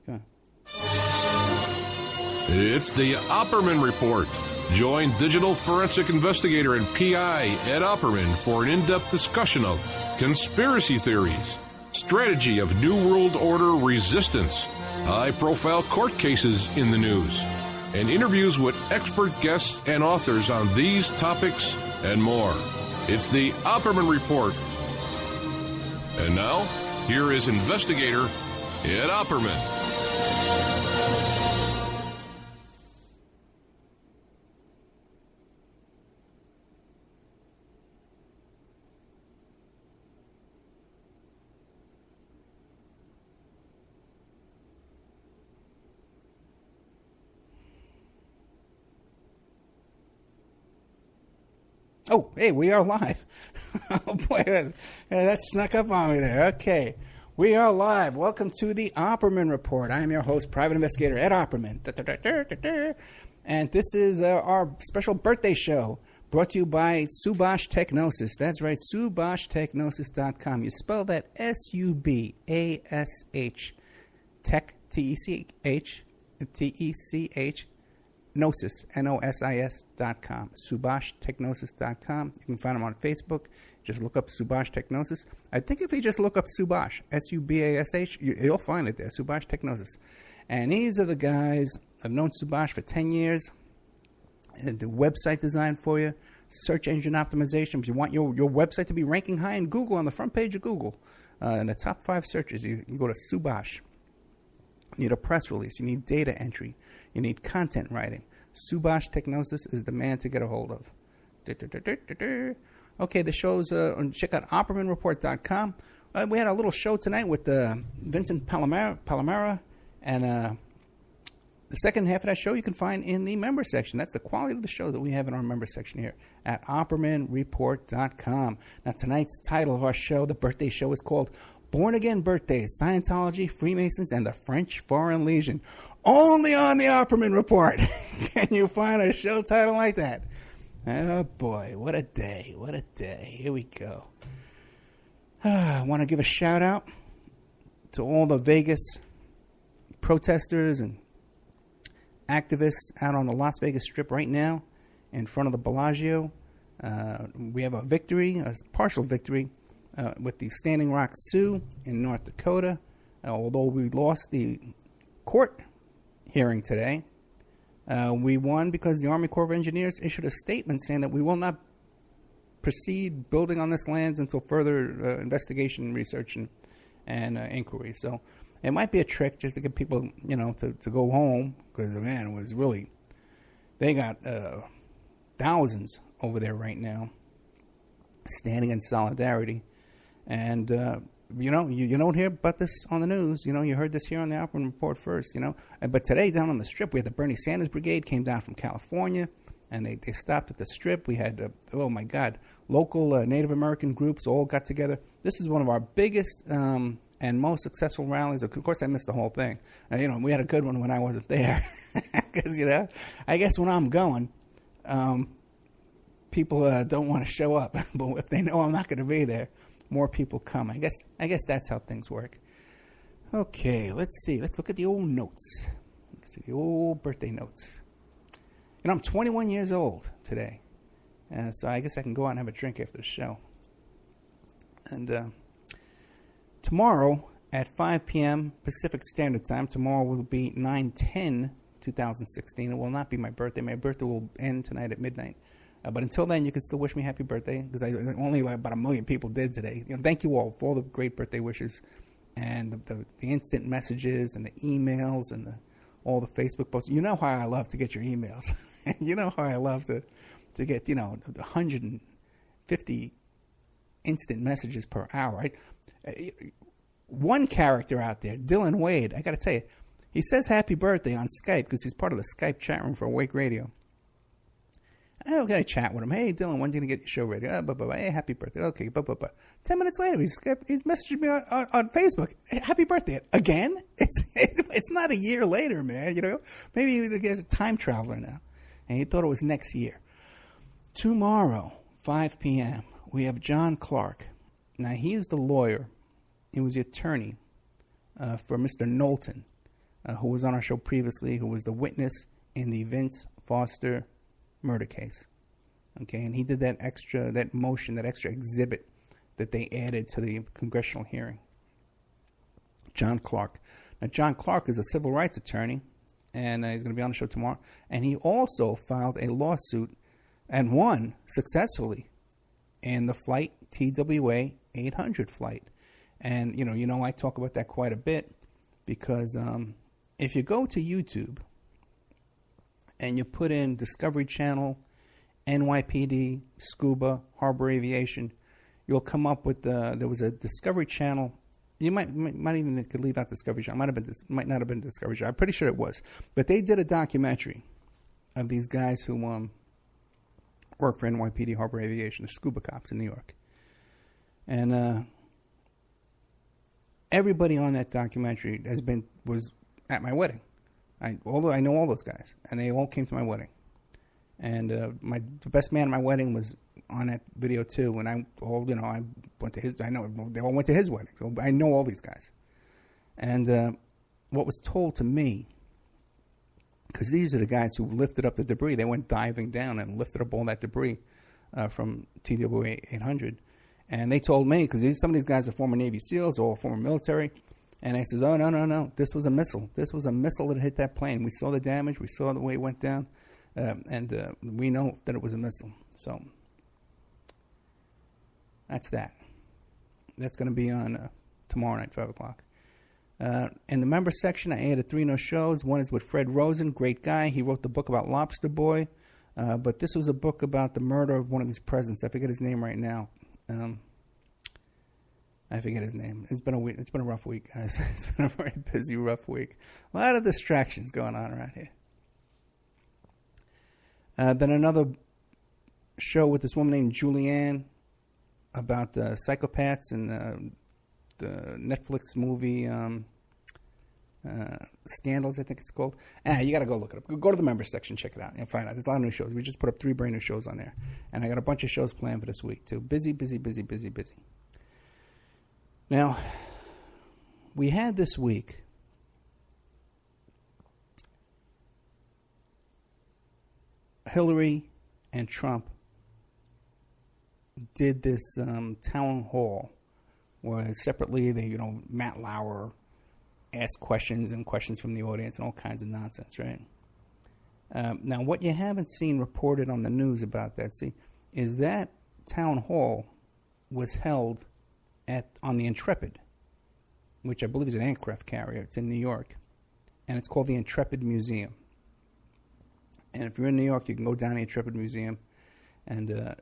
Okay. It's the Opperman Report. Join digital forensic investigator and PI Ed Opperman for an in-depth discussion of conspiracy theories, strategy of New World Order resistance, high-profile court cases in the news, and interviews with expert guests and authors on these topics and more. It's the Opperman Report. And now, here is investigator Ed Opperman. Oh, hey, we are live. Oh, boy, that snuck up on me there. Okay, we are live. Welcome to the Opperman Report. I am your host, Private Investigator Ed Opperman. And this is our special birthday show brought to you by Subash Technosis. That's right, SubashTechnosis.com. You spell that S-U-B-A-S-H, Tech, T-E-C-H, T-E-C-H, Gnosis, N-O-S-I-S.com, SubashTechnosis.com. You can find them on Facebook. Just look up Subash Technosis. I think if you just look up Subash, S-U-B-A-S-H, you'll find it there, Subash Technosis. And these are the guys. I've known Subash for 10 years. And the website design for you, search engine optimization. If you want your website to be ranking high in Google, on the front page of Google, in the top 5 searches, you can go to Subash. You need a press release. You need data entry. You need content writing. Subash Technosis is the man to get a hold of. Okay, the show's, check out OppermanReport.com. We had a little show tonight with Vincent Palomera, and the second half of that show you can find in the member section. That's the quality of the show that we have in our member section here at OppermanReport.com. Now, tonight's title of our show, the birthday show, is called Born Again Birthdays, Scientology, Freemasons, and the French Foreign Legion. Only on the Opperman Report can you find a show title like that. Oh, boy, what a day, what a day. Here we go. I want to give a shout-out to all the Vegas protesters and activists out on the Las Vegas Strip right now in front of the Bellagio. We have a victory, a partial victory, with the Standing Rock Sioux in North Dakota. Although we lost the court hearing today, we won because the Army Corps of Engineers issued a statement saying that we will not proceed building on this land until further investigation, research, and inquiry. So it might be a trick just to get people, to go home, because, man, it was really, they got thousands over there right now standing in solidarity. And, you don't hear about this on the news. You heard this here on the Opperman Report first, But today down on the Strip, we had the Bernie Sanders Brigade came down from California, and they stopped at the Strip. We had, oh, my God, local Native American groups all got together. This is one of our biggest and most successful rallies. Of course, I missed the whole thing. We had a good one when I wasn't there. Because, I guess when I'm going, people don't want to show up. But if they know I'm not going to be there, more people come. I guess that's how things work. Okay, let's see. Let's look at the old notes. Let's see the old birthday notes. I'm 21 years old today. So I guess I can go out and have a drink after the show. And tomorrow at 5 p.m. Pacific Standard Time, tomorrow will be 9/10/2016. It will not be my birthday. My birthday will end tonight at midnight. But until then, you can still wish me happy birthday, because only about 1 million people did today. Thank you all for all the great birthday wishes, and the instant messages and the emails and all the Facebook posts. You know how I love to get your emails. You know how I love to get 150 instant messages per hour. Right? One character out there, Dylan Wade, I got to tell you, he says happy birthday on Skype because he's part of the Skype chat room for Awake Radio. I got to chat with him. Hey, Dylan, when's you going to get your show ready? Hey, happy birthday. Okay, 10 minutes later, he's messaging me on Facebook. Hey, happy birthday. Again? It's not a year later, man. Maybe he's a time traveler now. And he thought it was next year. Tomorrow, 5 p.m., we have John Clark. Now, he is the lawyer. He was the attorney for Mr. Knowlton. who was on our show previously, who was the witness in the Vince Foster murder case. Okay, and he did that extra exhibit that they added to the congressional hearing. John Clark. Now, John Clark is a civil rights attorney, and he's going to be on the show tomorrow. And he also filed a lawsuit and won successfully in the flight TWA 800 flight. And, I talk about that quite a bit because if you go to YouTube and you put in Discovery Channel, NYPD, Scuba, Harbor Aviation, you'll come up with there was a Discovery Channel. You might even could leave out Discovery Channel. Might not have been Discovery Channel. I'm pretty sure it was. But they did a documentary of these guys who work for NYPD Harbor Aviation, the scuba cops in New York. And everybody on that documentary was at my wedding. I know all those guys, and they all came to my wedding. And the best man at my wedding was on that video too. And I went to his. I know they all went to his wedding, so I know all these guys. And what was told to me, because these are the guys who lifted up the debris. They went diving down and lifted up all that debris from TWA 800. And they told me, because some of these guys are former Navy SEALs or former military. And I says, oh, no. This was a missile. This was a missile that hit that plane. We saw the damage. We saw the way it went down. And we know that it was a missile. So that's that. That's going to be on tomorrow night, 5 o'clock. In the member section, I added 3 new shows. One is with Fred Rosen, great guy. He wrote the book about Lobster Boy. But this was a book about the murder of one of these presidents. I forget his name right now. I forget his name. It's been a week. It's been a rough week, guys. It's been a very busy, rough week. A lot of distractions going on around here. Then another show with this woman named Julianne about psychopaths and the Netflix movie Scandals, I think it's called. You got to go look it up. Go to the members section, check it out. You'll find out. There's a lot of new shows. We just put up 3 brand new shows on there. And I got a bunch of shows planned for this week, too. Busy. Now, we had this week Hillary and Trump did this town hall where separately they, Matt Lauer asked questions and questions from the audience and all kinds of nonsense, right? Now, what you haven't seen reported on the news about that, is that town hall was held on the Intrepid, which I believe is an aircraft carrier. It's in New York, and it's called the Intrepid Museum. And if you're in New York, you can go down to the Intrepid Museum and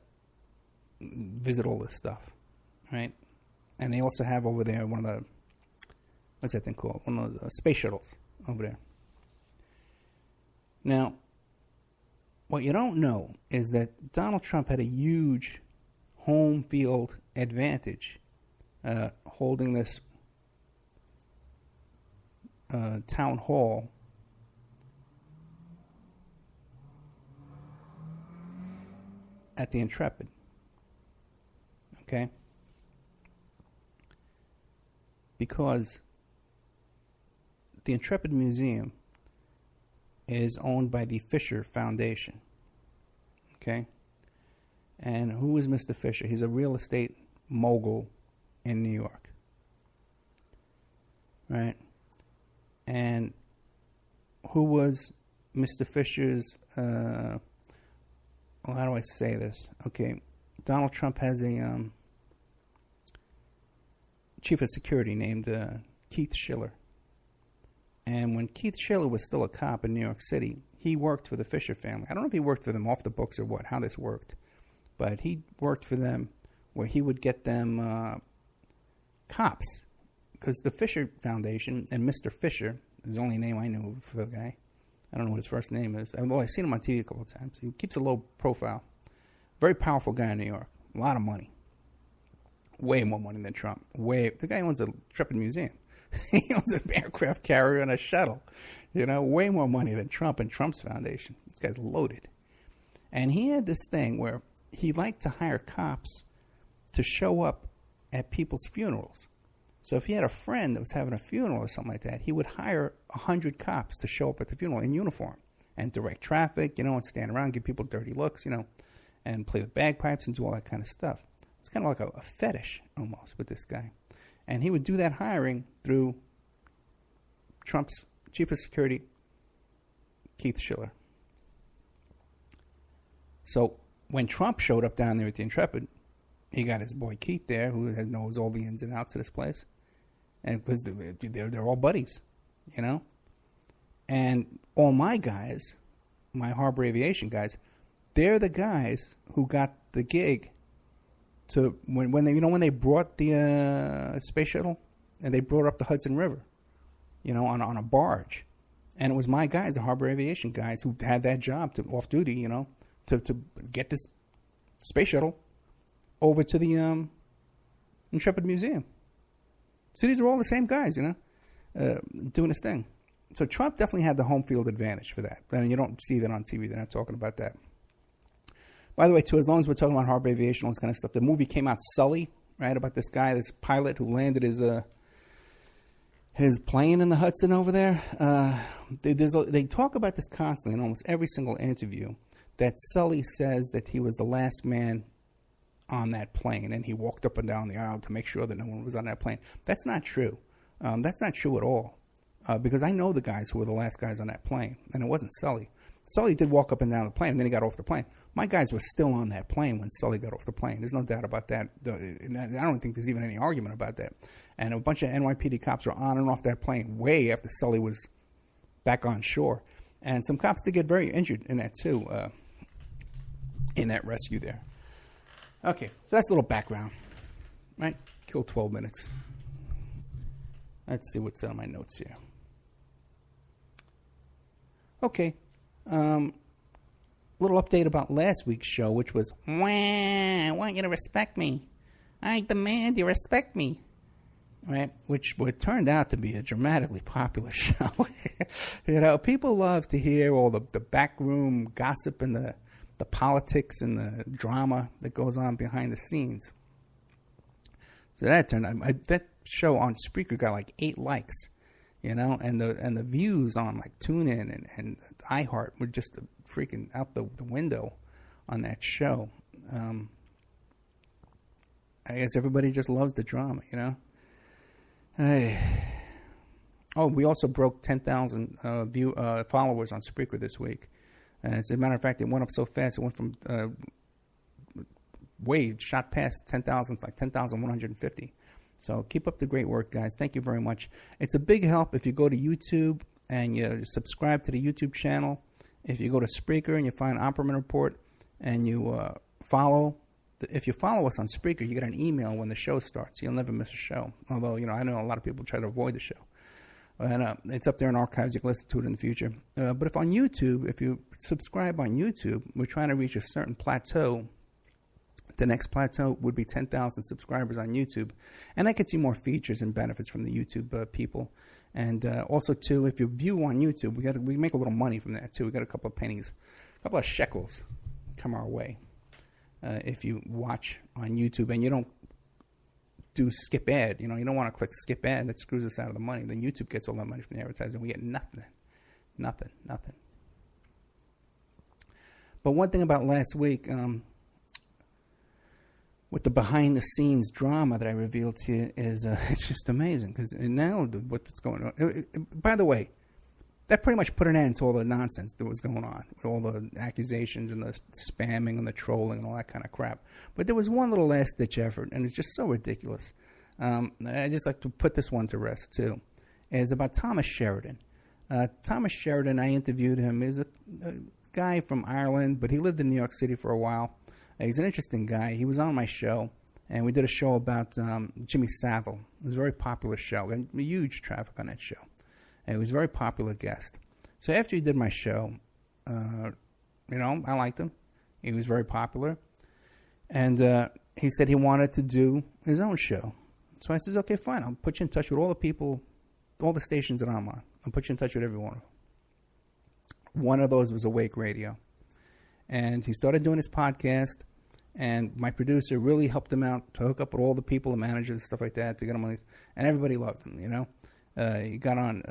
visit all this stuff, right? And they also have over there one of the, what's that thing called? One of those space shuttles over there. Now, what you don't know is that Donald Trump had a huge home field advantage holding this town hall at the Intrepid. Okay? Because the Intrepid Museum is owned by the Fisher Foundation. Okay? And who is Mr. Fisher? He's a real estate mogul in New York. Right? And who was Mr. Fisher's, how do I say this? Okay, Donald Trump has a chief of security named Keith Schiller. And when Keith Schiller was still a cop in New York City, he worked for the Fisher family. I don't know if he worked for them off the books or how this worked. But he worked for them where he would get them cops. Because the Fisher Foundation and Mr. Fisher is the only name I knew for the guy. I don't know what his first name is. Well, I've seen him on TV a couple of times. He keeps a low profile. Very powerful guy in New York. A lot of money. Way more money than Trump. The guy owns a Intrepid Museum. He owns an aircraft carrier and a shuttle. Way more money than Trump and Trump's foundation. This guy's loaded. And he had this thing where he liked to hire cops to show up at people's funerals. So if he had a friend that was having a funeral or something like that, he would hire 100 cops to show up at the funeral in uniform and direct traffic, and stand around, give people dirty looks, and play with bagpipes and do all that kind of stuff. It's kind of like a fetish almost with this guy. And he would do that hiring through Trump's chief of security, Keith Schiller. So when Trump showed up down there at the Intrepid, he got his boy Keith there, who knows all the ins and outs of this place. And because they're all buddies, And all my guys, my Harbor Aviation guys, they're the guys who got the gig to when they brought the space shuttle and they brought up the Hudson River, on a barge, and it was my guys, the Harbor Aviation guys, who had that job to off duty, to get this space shuttle over to the Intrepid Museum. So these are all the same guys, doing this thing. So Trump definitely had the home field advantage for that. And you don't see that on TV. They're not talking about that. By the way, too, as long as we're talking about Harbor Aviation, all this kind of stuff, the movie came out, Sully, right, about this guy, this pilot who landed his plane in the Hudson over there. They talk about this constantly in almost every single interview, that Sully says that he was the last man on that plane, and he walked up and down the aisle to make sure that no one was on that plane. That's not true. That's not true at all, because I know the guys who were the last guys on that plane, and it wasn't Sully. Sully did walk up and down the plane, and then he got off the plane. My guys were still on that plane when Sully got off the plane. There's no doubt about that. I don't think there's even any argument about that. And a bunch of NYPD cops were on and off that plane way after Sully was back on shore. And some cops did get very injured in that, too, in that rescue there. Okay, so that's a little background, right? Killed 12 minutes. Let's see what's on my notes here. Okay, little update about last week's show, which was, I want you to respect me. I demand you respect me. Right? Which turned out to be a dramatically popular show. People love to hear all the backroom gossip and the politics and the drama that goes on behind the scenes. So that turned out, that show on Spreaker got like 8 likes, and the views on like TuneIn and iHeart were just freaking out the window on that show. I guess everybody just loves the drama, Oh, we also broke 10,000 followers on Spreaker this week. As a matter of fact, it went up so fast, it went from shot past 10,000, like 10,150. So keep up the great work, guys. Thank you very much. It's a big help if you go to YouTube and you subscribe to the YouTube channel. If you go to Spreaker and you find Opperman Report and you follow. If you follow us on Spreaker, you get an email when the show starts. You'll never miss a show. Although, I know a lot of people try to avoid the show. And it's up there in archives. You can listen to it in the future. But if on YouTube, if you subscribe on YouTube, we're trying to reach a certain plateau. The next plateau would be 10,000 subscribers on YouTube. And that gets you more features and benefits from the YouTube people. And also, too, if you view on YouTube, we make a little money from that, too. We got a couple of pennies, a couple of shekels come our way. If you watch on YouTube and you don't do skip ad, you don't want to click skip ad, that screws us out of the money. Then YouTube gets all that money from the advertising. We get nothing. But one thing about last week, with the behind-the-scenes drama that I revealed to you, is it's just amazing. Because now what's going on. By the way, that pretty much put an end to all the nonsense that was going on, all the accusations and the spamming and the trolling and all that kind of crap. But there was one little last-ditch effort, and it's just so ridiculous. I just like to put this one to rest, too. It's about Thomas Sheridan. Thomas Sheridan, I interviewed him. He's a guy from Ireland, but he lived in New York City for a while. He's an interesting guy. He was on my show, and we did a show about Jimmy Savile. It was a very popular show, and huge traffic on that show. And he was a very popular guest. So after he did my show, I liked him. He was very popular. And he said he wanted to do his own show. So I said, okay, fine. I'll put you in touch with all the people, all the stations that I'm on. I'll put you in touch with every one of them. One of those was Awake Radio. And he started doing his podcast. And my producer really helped him out to hook up with all the people, the managers and stuff like that, to get him on these. And everybody loved him, you know. He got on.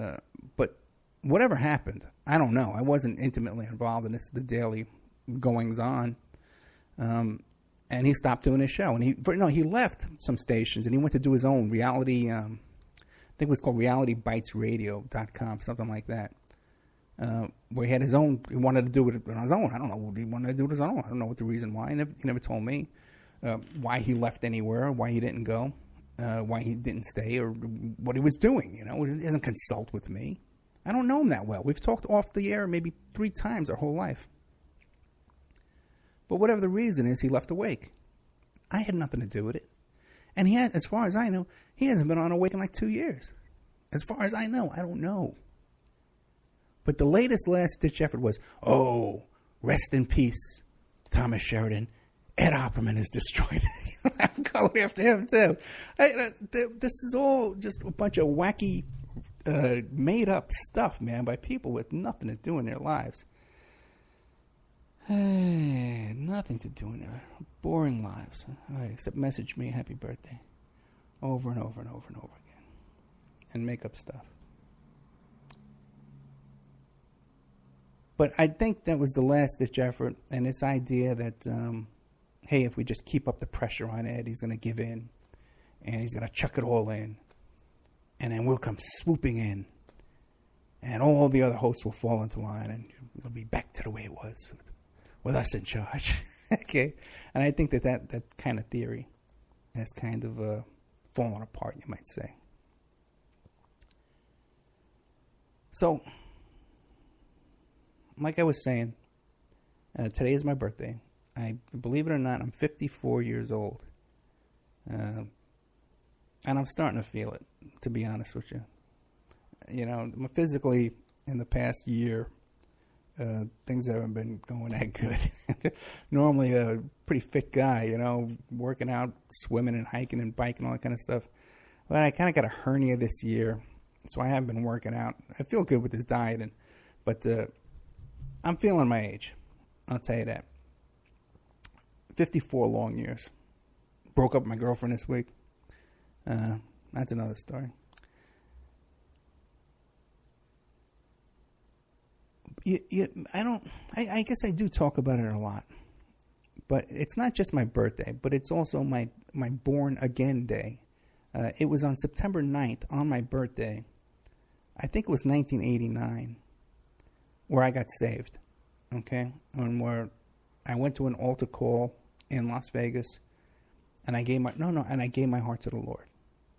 But whatever happened, I don't know. I wasn't intimately involved in the daily goings-on. And he stopped doing his show. And he left some stations, and he went to do his own reality, I think it was called realitybitesradio.com, something like that. Where he had his own, he wanted to do it on his own. I don't know, he wanted to do it on his own. I don't know what the reason why. He never told me why he left anywhere, why he didn't go, why he didn't stay, or what he was doing. You know, he doesn't consult with me. I don't know him that well. We've talked off the air maybe 3 times our whole life. But whatever the reason is, he left Awake. I had nothing to do with it. And he had, as far as I know, he hasn't been on Awake in like 2 years. As far as I know, I don't know. But the latest last-ditch effort was, oh, rest in peace, Thomas Sheridan. Ed Opperman is destroyed. I'm going after him, too. This is all just a bunch of wacky, made-up stuff, man, by people with nothing to do in their lives. Nothing to do in their boring lives. Except message me happy birthday over and over and over and over again. And make up stuff. But I think that was the last-ditch effort, and this idea that, hey, if we just keep up the pressure on Ed, he's going to give in, and he's going to chuck it all in, and then we'll come swooping in, and all the other hosts will fall into line, and it'll be back to the way it was, with us in charge. Okay? And I think that kind of theory has kind of fallen apart, you might say. So, like I was saying, today is my birthday. Believe it or not, I'm 54 years old. And I'm starting to feel it, to be honest with you. You know, physically, in the past year, things haven't been going that good. Normally a pretty fit guy, you know, working out, swimming and hiking and biking, all that kind of stuff. But I kind of got a hernia this year, so I haven't been working out. I feel good with this diet, but I'm feeling my age. I'll tell you that. 54 long years. Broke up with my girlfriend this week. That's another story. I guess I do talk about it a lot. But it's not just my birthday, but it's also my born again day. It was on September 9th, on my birthday. I think it was 1989. Where I got saved, okay? And where I went to an altar call in Las Vegas, and I gave my heart to the Lord.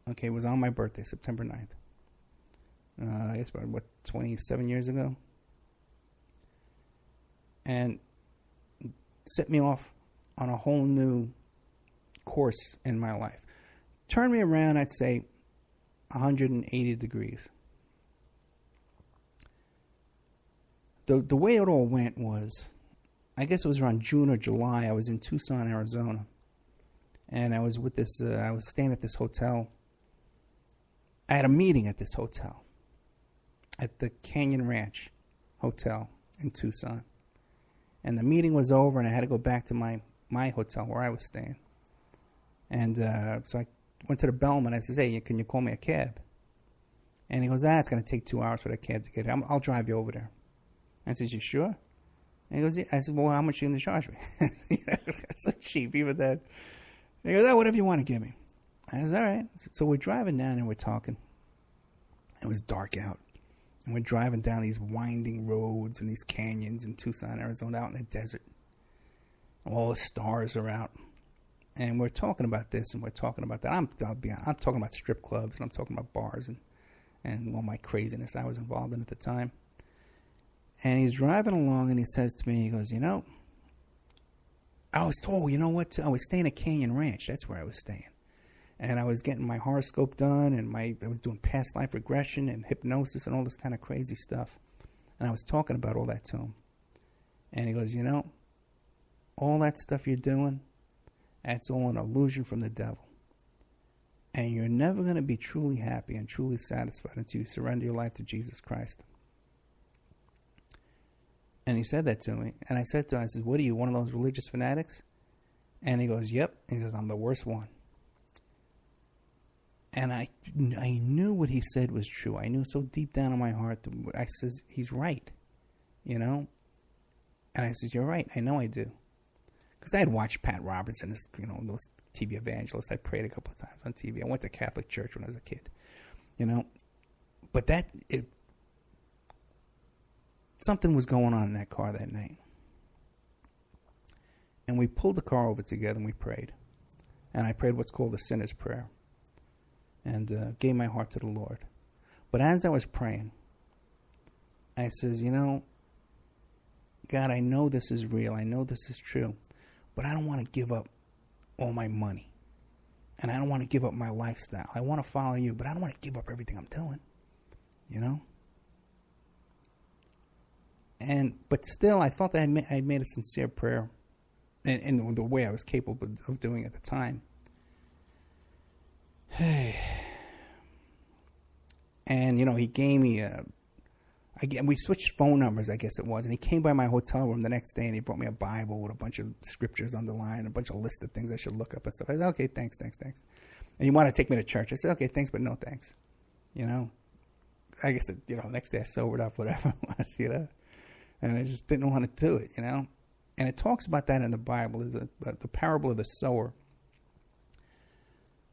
Okay, it was on my birthday, September 9th. I guess about, 27 years ago? And set me off on a whole new course in my life. Turned me around, I'd say, 180 degrees. The way it all went was, I guess it was around June or July. I was in Tucson, Arizona, and I was with I was staying at this hotel. I had a meeting at this hotel, at the Canyon Ranch Hotel in Tucson, and the meeting was over, and I had to go back to my hotel where I was staying, and so I went to the bellman. I said, "Hey, can you call me a cab?" And he goes, "It's going to take 2 hours for that cab to get here. I'll drive you over there." I said, "You sure?" And he goes, "Yeah." I said, "Well, how much are you going to charge me?" That's so cheap, even then. And he goes, "Whatever you want to give me." I said, "All right." So we're driving down and we're talking. It was dark out. And we're driving down these winding roads and these canyons in Tucson, Arizona, out in the desert. All the stars are out. And we're talking about this and we're talking about that. I'm talking about strip clubs and I'm talking about bars and all my craziness I was involved in at the time. And he's driving along, and he says to me, he goes, "You know, I was told, you know what? I was staying at Canyon Ranch. That's where I was staying. And I was getting my horoscope done, and I was doing past life regression and hypnosis and all this kind of crazy stuff. And I was talking about all that to him. And he goes, you know, all that stuff you're doing, that's all an illusion from the devil. And you're never going to be truly happy and truly satisfied until you surrender your life to Jesus Christ." And he said that to me. And I said to him, I said, "What are you, one of those religious fanatics?" And he goes, yep. He goes, I'm the worst one. And I knew what he said was true. I knew so deep down in my heart. I says, he's right, you know? And I says, you're right. I know I do. Because I had watched Pat Robertson, you know, those TV evangelists. I prayed a couple of times on TV. I went to Catholic church when I was a kid, you know? But something was going on in that car that night. And we pulled the car over together and we prayed. And I prayed what's called the sinner's prayer. And gave my heart to the Lord. But as I was praying, I says, you know, God, I know this is real. I know this is true. But I don't want to give up all my money. And I don't want to give up my lifestyle. I want to follow you, but I don't want to give up everything I'm doing. You know? But still, I thought that I made a sincere prayer in the way I was capable of doing at the time. And, you know, he gave me we switched phone numbers, I guess it was. And he came by my hotel room the next day and he brought me a Bible with a bunch of scriptures underlined, a bunch of list of things I should look up and stuff. I said, okay, thanks. And you want to take me to church? I said, okay, thanks, but no thanks. You know? I guess, you know, next day I sobered up, whatever it was, you know? And I just didn't want to do it, you know? And it talks about that in the Bible, the parable of the sower.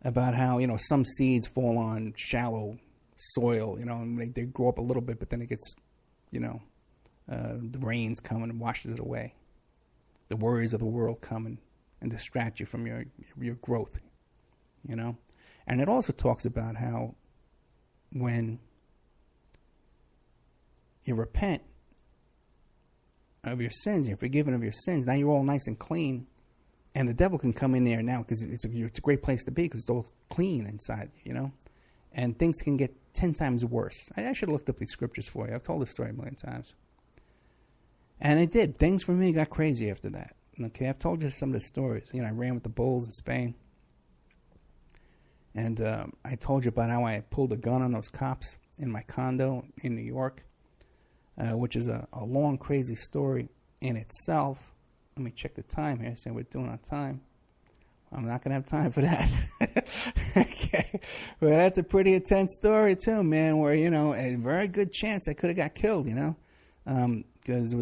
About how, you know, some seeds fall on shallow soil, you know, and they grow up a little bit, but then it gets, you know, the rains come and washes it away. The worries of the world come and distract you from your growth, you know. And it also talks about how when you repent of your sins, you're forgiven of your sins, now you're all nice and clean. And the devil can come in there now because it's a great place to be because it's all clean inside, you know. And things can get 10 times worse. I should have looked up these scriptures for you. I've told this story a million times. And it did. Things for me got crazy after that. Okay, I've told you some of the stories. You know, I ran with the bulls in Spain. And I told you about how I pulled a gun on those cops in my condo in New York, which is a long, crazy story in itself. Let me check the time here, see what we're doing on time. I'm not going to have time for that. Okay. But that's a pretty intense story, too, man, where, you know, a very good chance I could have got killed, you know, because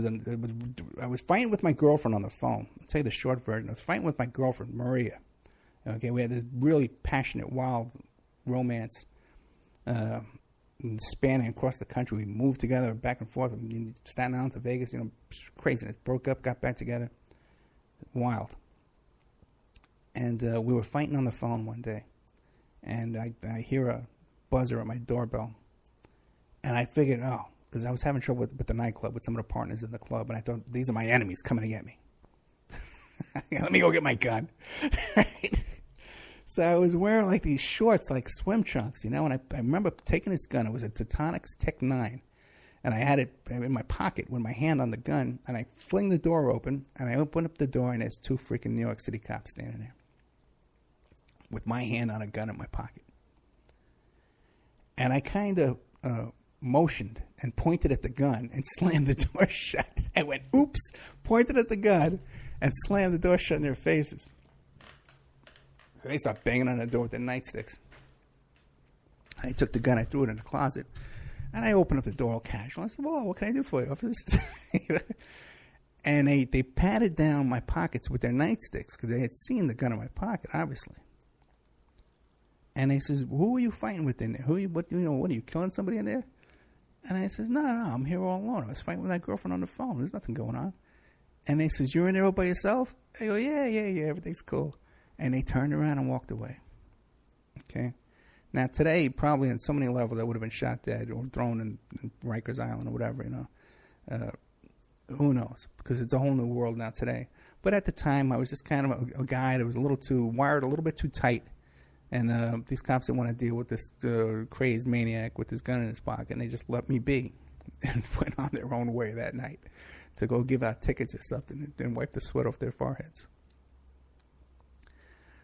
I was fighting with my girlfriend on the phone. I'll tell you the short version. I was fighting with my girlfriend, Maria. Okay, we had this really passionate, wild romance spanning across the country. We moved together back and forth from Staten Island to Vegas, you know, craziness. Broke up, got back together. Wild. And we were fighting on the phone one day. And I hear a buzzer at my doorbell. And I figured, because I was having trouble with the nightclub, with some of the partners in the club. And I thought, these are my enemies coming to get me. Let me go get my gun. Right? So I was wearing like these shorts, like swim trunks, you know. And I remember taking this gun. It was a Tetonix Tech 9. And I had it in my pocket with my hand on the gun. And I fling the door open. And I open up the door, and there's two freaking New York City cops standing there with my hand on a gun in my pocket. And I kind of motioned and pointed at the gun and slammed the door shut. I went, oops, pointed at the gun and slammed the door shut in their faces. So they start banging on the door with their nightsticks. I took the gun, I threw it in the closet. And I opened up the door all casual. I said, well, what can I do for you? And they patted down my pockets with their nightsticks because they had seen the gun in my pocket, obviously. And they says, who are you fighting with in there? What are you, killing somebody in there? And I says, no, I'm here all alone. I was fighting with my girlfriend on the phone. There's nothing going on. And they says, you're in there all by yourself? I go, yeah, everything's cool. And they turned around and walked away. Okay? Now, today, probably on so many levels, I would have been shot dead or thrown in Rikers Island or whatever, you know. Who knows? Because it's a whole new world now today. But at the time, I was just kind of a guy that was a little bit too tight. And these cops didn't want to deal with this crazed maniac with his gun in his pocket. And they just let me be and went on their own way that night to go give out tickets or something and wipe the sweat off their foreheads.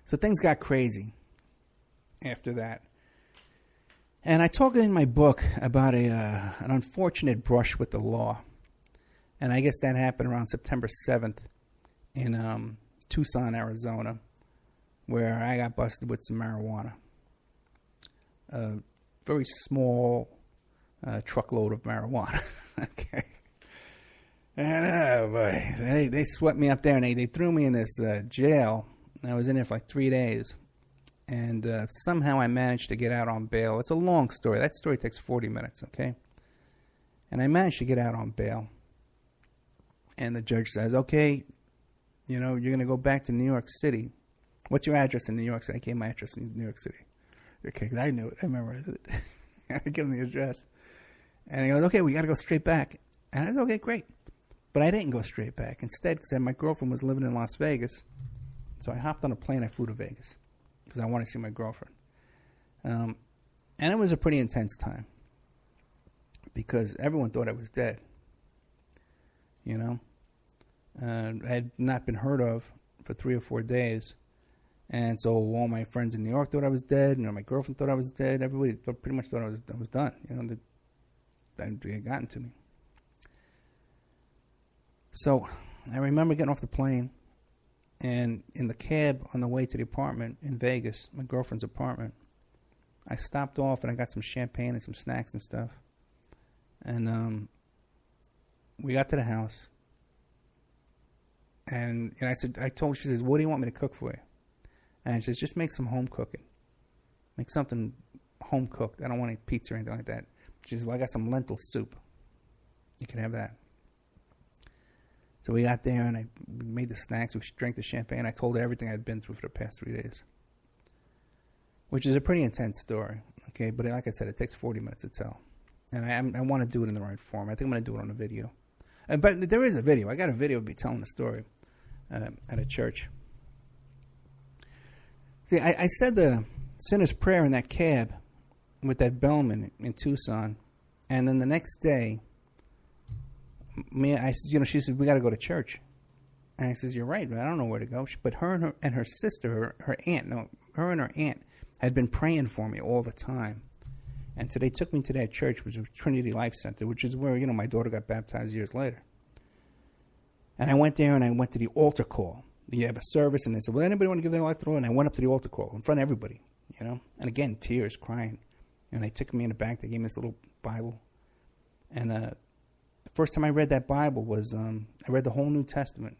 So things got crazy after that. And I talk in my book about an unfortunate brush with the law. And I guess that happened around September 7th in Tucson, Arizona, where I got busted with some marijuana. A very small truckload of marijuana. Okay. And boy, they swept me up there, and they threw me in this jail. I was in there for like 3 days. And somehow I managed to get out on bail. It's a long story. That story takes 40 minutes, okay? And I managed to get out on bail. And the judge says, okay, you're going to go back to New York City. What's your address in New York City? I gave my address in New York City. Okay, because I knew it. I memorized it. I gave him the address. And he goes, okay, we got to go straight back. And I said, okay, great. But I didn't go straight back. Instead, because my girlfriend was living in Las Vegas, so I hopped on a plane. I flew to Vegas because I wanted to see my girlfriend. And it was a pretty intense time because everyone thought I was dead. I had not been heard of for 3 or 4 days. And so all my friends in New York thought I was dead. My girlfriend thought I was dead. Everybody pretty much thought I was done. They had gotten to me. So I remember getting off the plane, and in the cab on the way to the apartment in Vegas, my girlfriend's apartment, I stopped off and I got some champagne and some snacks and stuff. And we got to the house, and I told her, she says, what do you want me to cook for you? And she says, just make some home cooking. Make something home cooked. I don't want any pizza or anything like that. She says, well, I got some lentil soup. You can have that. So we got there, and I made the snacks. We drank the champagne. I told her everything I'd been through for the past 3 days, which is a pretty intense story, okay? But like I said, it takes 40 minutes to tell. And I want to do it in the right form. I think I'm going to do it on a video. But there is a video. I got a video of me telling the story at a church. See, I said the sinner's prayer in that cab with that bellman in Tucson, and then the next day, she said, we got to go to church. And I says, you're right, but I don't know where to go. But her and her sister, her aunt had been praying for me all the time. And so they took me to that church, which was Trinity Life Center, which is where, my daughter got baptized years later. And I went there, and I went to the altar call. You have a service, and they said, well, anybody want to give their life to the Lord? And I went up to the altar call in front of everybody, And again, tears, crying. And they took me in the back. They gave me this little Bible. And the first time I read that Bible was, I read the whole New Testament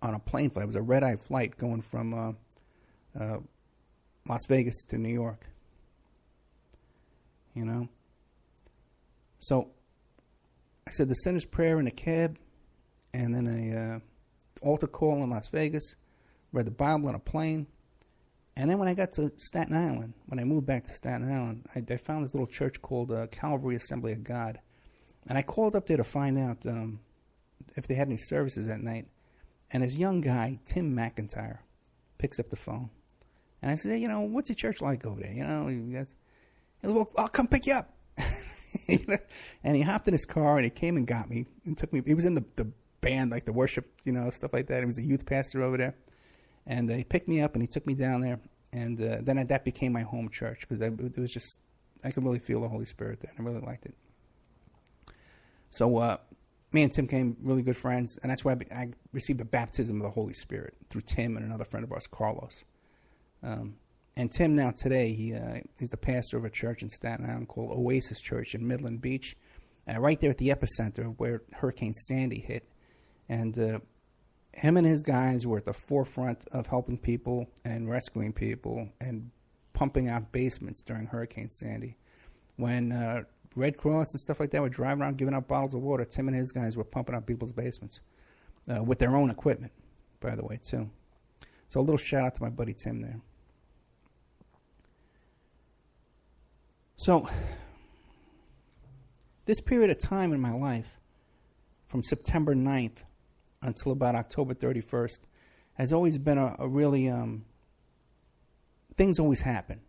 on a plane flight. It was a red-eye flight going from Las Vegas to New York. So I said the sinner's prayer in a cab, and then a altar call in Las Vegas, read the Bible on a plane. And then when I got to Staten Island, when I moved back to Staten Island, I found this little church called Calvary Assembly of God. And I called up there to find out if they had any services at night. And this young guy, Tim McIntyre, picks up the phone. And I said, hey, what's your church like over there? He goes, well, I'll come pick you up. And he hopped in his car, and he came and got me and took me. He was in the band, like the worship, stuff like that. He was a youth pastor over there. And he picked me up, and he took me down there. And then that became my home church because it was just, I could really feel the Holy Spirit there. And I really liked it. So me and Tim became really good friends, and that's why I received the baptism of the Holy Spirit through Tim and another friend of ours, Carlos. And Tim now today, he's the pastor of a church in Staten Island called Oasis Church in Midland Beach, right there at the epicenter where Hurricane Sandy hit. And him and his guys were at the forefront of helping people and rescuing people and pumping out basements during Hurricane Sandy. When Red Cross and stuff like that were driving around giving out bottles of water, Tim and his guys were pumping out people's basements with their own equipment, by the way, too. So a little shout out to my buddy Tim there. So this period of time in my life, from September 9th until about October 31st, has always been a really, things always happen,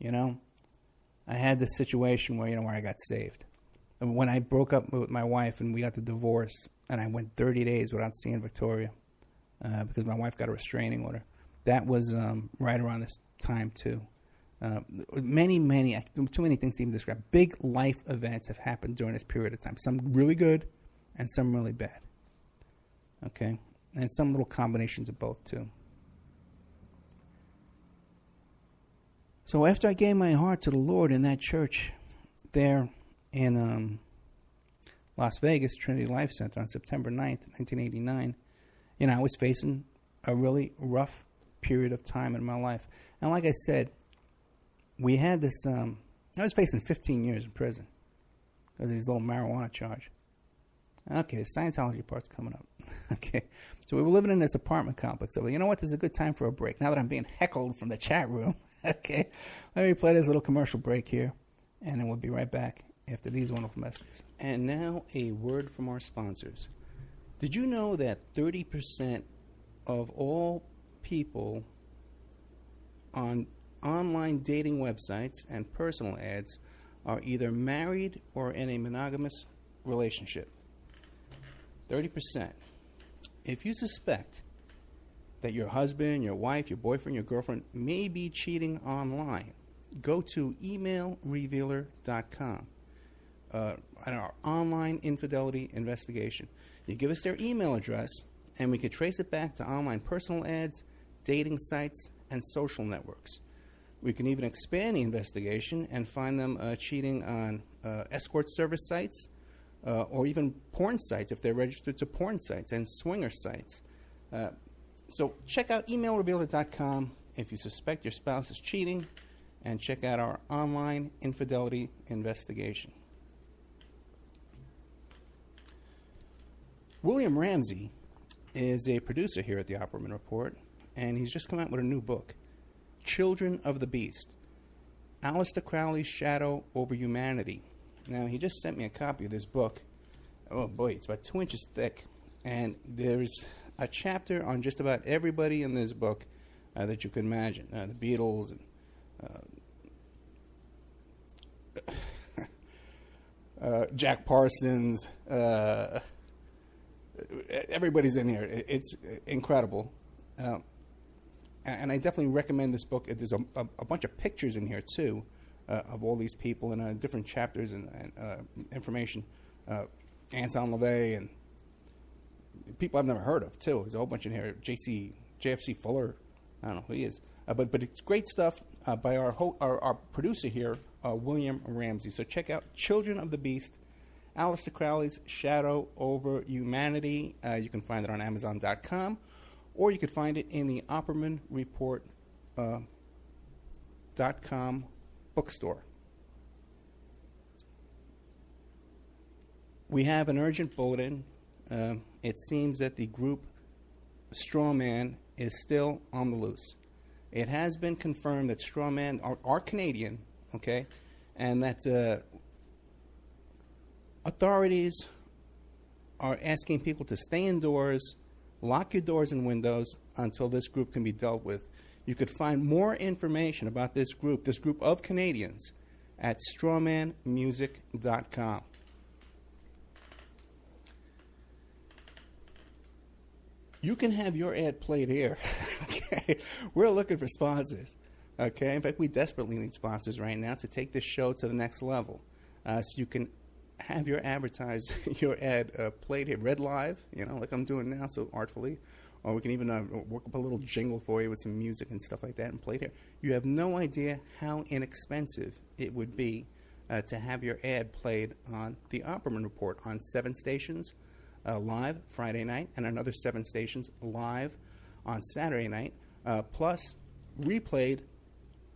I had this situation where I got saved. And when I broke up with my wife and we got the divorce, and I went 30 days without seeing Victoria because my wife got a restraining order. That was right around this time too. Too many things to even describe. Big life events have happened during this period of time. Some really good, and some really bad. Okay, and some little combinations of both, too. So after I gave my heart to the Lord in that church there in Las Vegas, Trinity Life Center, on September 9th, 1989, I was facing a really rough period of time in my life. And like I said, we had this, I was facing 15 years in prison because of this little marijuana charge. Okay, the Scientology part's coming up. Okay, so we were living in this apartment complex. So, you know what? This is a good time for a break. Now that I'm being heckled from the chat room, okay, let me play this little commercial break here, and then we'll be right back after these wonderful messages. And now a word from our sponsors. Did you know that 30% of all people on online dating websites and personal ads are either married or in a monogamous relationship? 30%. If you suspect that your husband, your wife, your boyfriend, your girlfriend may be cheating online, go to emailrevealer.com, our online infidelity investigation. You give us their email address, and we can trace it back to online personal ads, dating sites, and social networks. We can even expand the investigation and find them cheating on escort service sites, or even porn sites if they're registered to porn sites and swinger sites. So check out emailrevealer.com if you suspect your spouse is cheating, and check out our online infidelity investigation. William Ramsey is a producer here at the Opperman Report, and he's just come out with a new book, Children of the Beast, Aleister Crowley's Shadow Over Humanity. Now, he just sent me a copy of this book. Oh, boy, it's about 2 inches thick. And there's a chapter on just about everybody in this book that you can imagine. The Beatles, and Jack Parsons. Everybody's in here. It's incredible. And I definitely recommend this book. There's a bunch of pictures in here, too, of all these people and different chapters and information. Anselm LaVey and people I've never heard of, too. There's a whole bunch in here. JFC Fuller. I don't know who he is. But it's great stuff by our producer here, William Ramsey. So check out Children of the Beast, Aleister Crowley's Shadow Over Humanity. You can find it on Amazon.com, or you could find it in the OppermanReport.com bookstore. We have an urgent bulletin. It seems that the group Strawman is still on the loose. It has been confirmed that Strawman are Canadian, okay, and that authorities are asking people to stay indoors, lock your doors and windows until this group can be dealt with. You could find more information about this group of Canadians, at strawmanmusic.com. You can have your ad played here. Okay, we're looking for sponsors. Okay, in fact, we desperately need sponsors right now to take this show to the next level. So you can have your ad played here, read live, like I'm doing now, so artfully. Or we can even work up a little jingle for you with some music and stuff like that and play it here. You have no idea how inexpensive it would be to have your ad played on the Opperman Report on 7 stations live Friday night, and another 7 stations live on Saturday night, plus replayed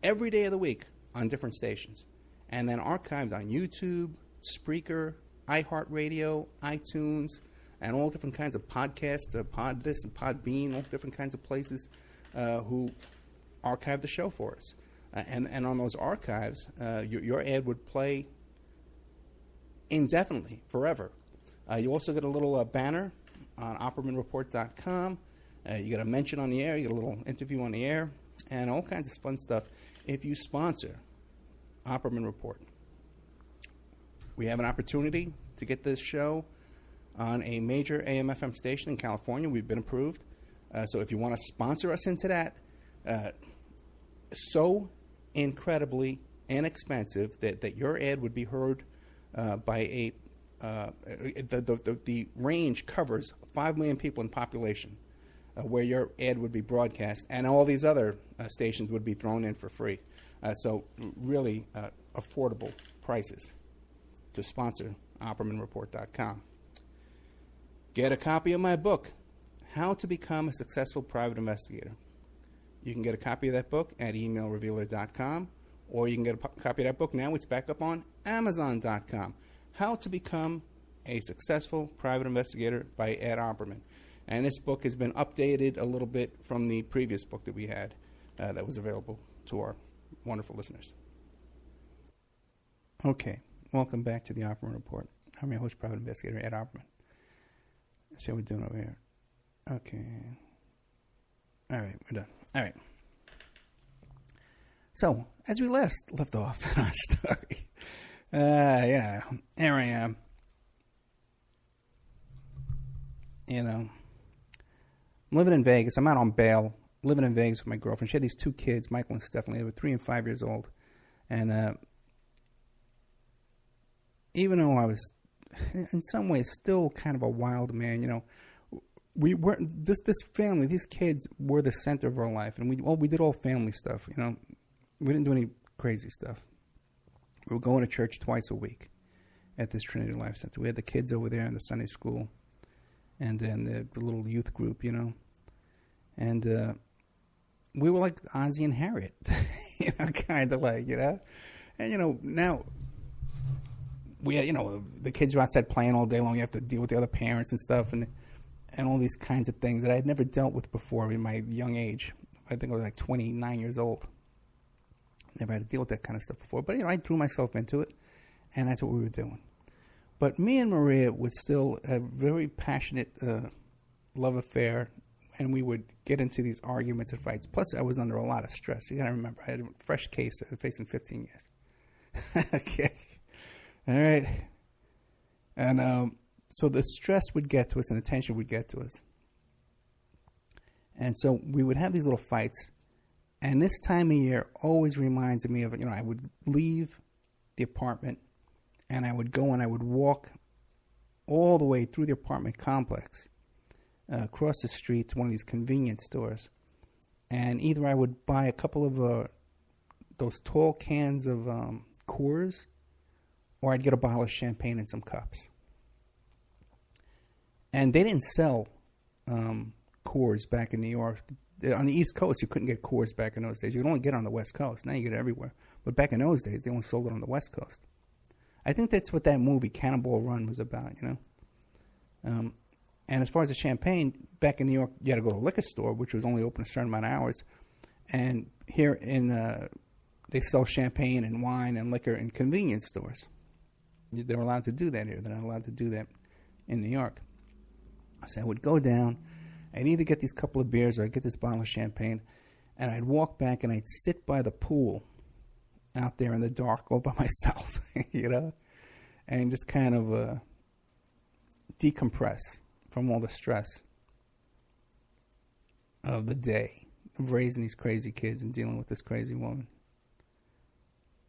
every day of the week on different stations, and then archived on YouTube, Spreaker, iHeartRadio, iTunes, and all different kinds of podcasts, Pod This and Podbean, all different kinds of places who archive the show for us. And on those archives, your ad would play indefinitely, forever. You also get a little banner on OppermanReport.com. You get a mention on the air, you get a little interview on the air, and all kinds of fun stuff if you sponsor Opperman Report. We have an opportunity to get this show on a major AM/FM station in California. We've been approved. So if you want to sponsor us into that, so incredibly inexpensive that your ad would be heard by the range covers 5 million people in population where your ad would be broadcast, and all these other stations would be thrown in for free. So really affordable prices to sponsor OppermanReport.com. Get a copy of my book, How to Become a Successful Private Investigator. You can get a copy of that book at emailrevealer.com, or you can get a copy of that book now. It's back up on Amazon.com. How to Become a Successful Private Investigator by Ed Opperman. And this book has been updated a little bit from the previous book that we had that was available to our wonderful listeners. Okay, welcome back to the Opperman Report. I'm your host, Private Investigator Ed Opperman. Let's see how we're doing over here. Okay. All right, we're done. All right. So, as we left off in our story, here I am. I'm living in Vegas. I'm out on bail, living in Vegas with my girlfriend. She had these two kids, Michael and Stephanie. They were 3 and 5 years old. And even though I was, in some ways, still kind of a wild man, we weren't, this family, these kids were the center of our life. And we did all family stuff, We didn't do any crazy stuff. We were going to church twice a week at this Trinity Life Center. We had the kids over there in the Sunday school, and then the little youth group, And we were like Ozzie and Harriet, kind of like, And, now we had, the kids are outside playing all day long. You have to deal with the other parents and stuff and all these kinds of things that I had never dealt with before in my young age. I think I was like 29 years old. Never had to deal with that kind of stuff before. But, I threw myself into it, and that's what we were doing. But me and Maria would still have a very passionate love affair, and we would get into these arguments and fights. Plus, I was under a lot of stress. You got to remember, I had a fresh case I was facing 15 years. Okay. All right. And so the stress would get to us and the tension would get to us. And so we would have these little fights. And this time of year always reminds me of, I would leave the apartment and I would go and I would walk all the way through the apartment complex, across the street to one of these convenience stores. And either I would buy a couple of those tall cans of Coors, or I'd get a bottle of champagne and some cups. And they didn't sell Coors back in New York. On the East Coast, you couldn't get Coors back in those days. You could only get it on the West Coast. Now you get it everywhere. But back in those days, they only sold it on the West Coast. I think that's what that movie, Cannonball Run, was about, And as far as the champagne, back in New York, you had to go to a liquor store, which was only open a certain amount of hours. And here they sell champagne and wine and liquor in convenience stores. They were allowed to do that here. They're not allowed to do that in New York. So I would go down. I'd either get these couple of beers or I'd get this bottle of champagne, and I'd walk back and I'd sit by the pool out there in the dark all by myself, and just kind of decompress from all the stress of the day of raising these crazy kids and dealing with this crazy woman.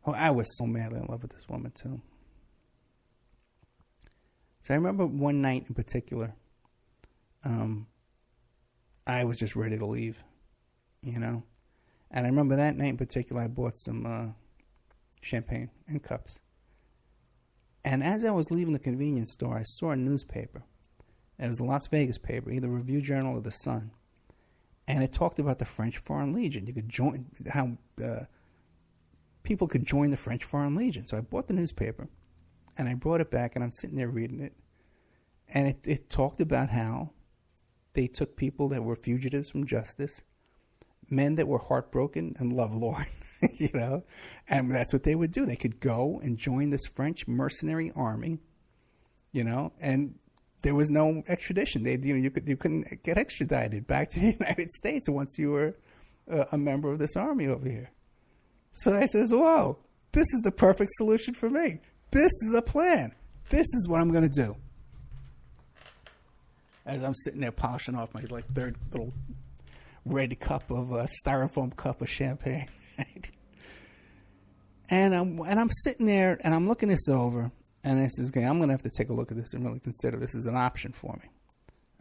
Oh, I was so madly in love with this woman, too. So I remember one night in particular, I was just ready to leave, And I remember that night in particular, I bought some champagne and cups. And as I was leaving the convenience store, I saw a newspaper. It was a Las Vegas paper, either Review Journal or The Sun. And it talked about the French Foreign Legion. You could join, how people could join the French Foreign Legion. So I bought the newspaper, and I brought it back, and I'm sitting there reading it. And it talked about how they took people that were fugitives from justice, men that were heartbroken and lovelorn, and that's what they would do. They could go and join this French mercenary army, and there was no extradition. You couldn't get extradited back to the United States once you were a member of this army over here. So I says, whoa, this is the perfect solution for me. This is a plan. This is what I'm going to do. As I'm sitting there polishing off my third little red cup of styrofoam cup of champagne, right? And I'm sitting there and I'm looking this over, and I says, okay, I'm going to have to take a look at this and really consider this as an option for me.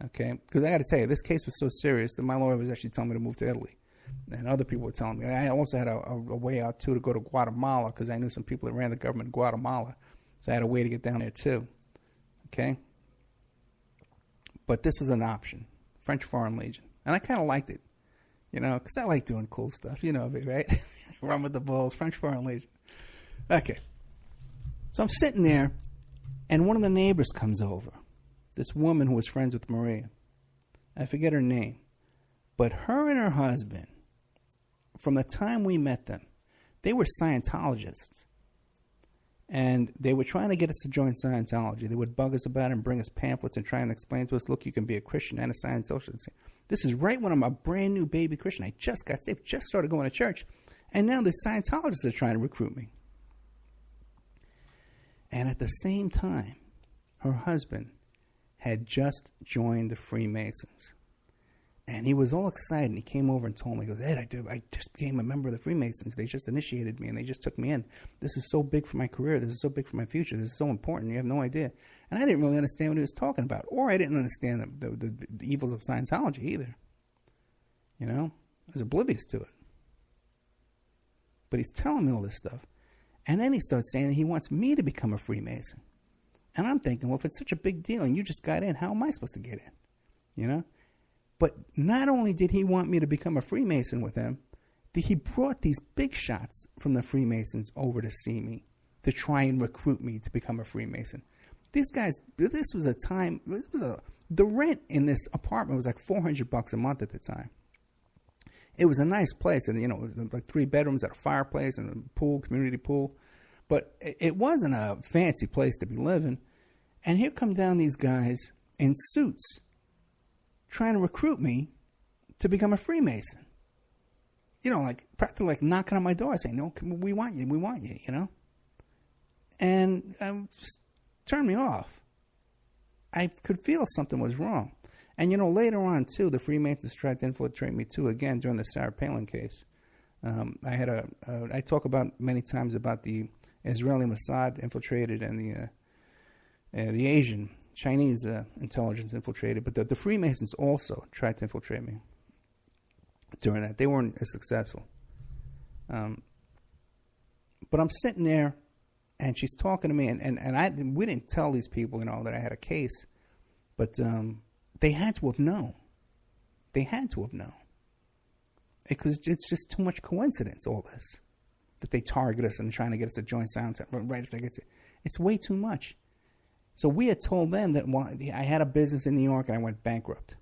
Okay, because I got to tell you, this case was so serious that my lawyer was actually telling me to move to Italy, and other people were telling me. I also had a way out too to go to Guatemala because I knew some people that ran the government in Guatemala, so I had a way to get down there too. Okay, but this was an option, French Foreign Legion, and I kind of liked it, because I like doing cool stuff, right? Run with the bulls, French Foreign Legion. Okay, so I'm sitting there, and one of the neighbors comes over. This woman who was friends with Maria. I forget her name. But her and her husband, from the time we met them, they were Scientologists. And they were trying to get us to join Scientology. They would bug us about it and bring us pamphlets and try and explain to us, look, you can be a Christian and a Scientologist. This is right when I'm a brand new baby Christian. I just got saved, just started going to church. And now the Scientologists are trying to recruit me. And at the same time, her husband had just joined the Freemasons. And he was all excited, and he came over and told me, he goes, Ed, I just became a member of the Freemasons. They just initiated me, and they just took me in. This is so big for my career. This is so big for my future. This is so important. You have no idea. And I didn't really understand what he was talking about, or I didn't understand the evils of Scientology either. I was oblivious to it. But he's telling me all this stuff. And then he starts saying that he wants me to become a Freemason. And I'm thinking, well, if it's such a big deal and you just got in, how am I supposed to get in? But not only did he want me to become a Freemason with him, he brought these big shots from the Freemasons over to see me, to try and recruit me to become a Freemason. These guys, this was the rent in this apartment was like $400 a month at the time. It was a nice place, and like 3 bedrooms, had a fireplace and a pool, community pool. But it wasn't a fancy place to be living. And here come down these guys in suits trying to recruit me to become a Freemason. Practically like knocking on my door saying, no, we want you, And just turned me off. I could feel something was wrong. And, later on, too, the Freemasons tried to infiltrate me, too, again, during the Sarah Palin case. I talk about many times about the Israeli Mossad infiltrated and the Asian, Chinese intelligence infiltrated. But the Freemasons also tried to infiltrate me during that. They weren't as successful. But I'm sitting there, and she's talking to me, and we didn't tell these people, that I had a case. But they had to have known. They had to have known. Because it's just too much coincidence, all this. That they target us and trying to get us to join Sound right after I get it. It's way too much. So we had told them that I had a business in New York and I went bankrupt.